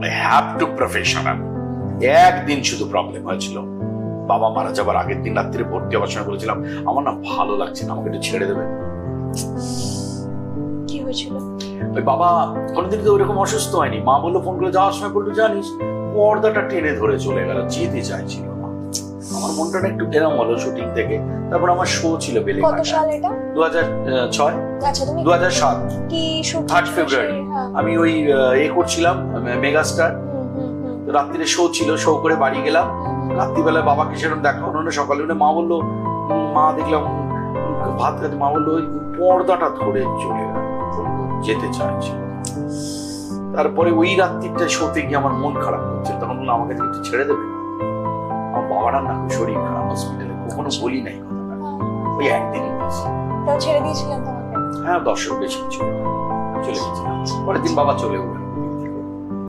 I have to professional. একদিন শুধু problem হয়েছিল, বাবা মারা যাবার আগের দিন রাত্রে ভর্তি হওয়ার সময় বলেছিলাম আমার না ভালো লাগছে না, আমাকে একটু ছেড়ে দেবে। কি হয়েছিল? ওই বাবা কোনোদিন তো ওইরকম অসুস্থ হয়নি, মা বললো ফোন করে যাওয়ার সময় বললো জানিস পর্দাটা টেনে ধরে চলে গেল, যেতে চাইছিল না। আমার মনটা না একটু এরম হলো শুটিং থেকে। তারপর আমার শো ছিল কত বেলেঘাটা, সাল এটা? 2006 আচ্ছা, তুমি 2007 কি শুট 3rd ফেব্রুয়ারি আমি ওই করছিলাম মেগাস্টার। রাত্রিরে শো ছিল, শো করে বাড়ি গেলাম। রাত্রিবেলায় বাবাকে সেরকম দেখা হলো না, সকালে উঠে মা বললো, মা দেখলাম ভাত খাতে, মা বললো ওই পর্দাটা ধরে চলে গেল, যেতে চাইছিল। তারপরে ওই রাত্রিটা শোতে গিয়ে আমার মন খারাপ হচ্ছে, তখন বললো আমাকে একটু ছেড়ে দেবে। আমার বাবারা না শরীর খারাপ, হসপিটালে, কখনো বলি নাই কথাটা, ওই একদিনই বলছি। তাও ছেড়ে দিয়েছিলেন তোমাকে? হ্যাঁ, দর্শক বেশি ছিল, চলে গেছিলাম। পরের দিন বাবা চলে গেল।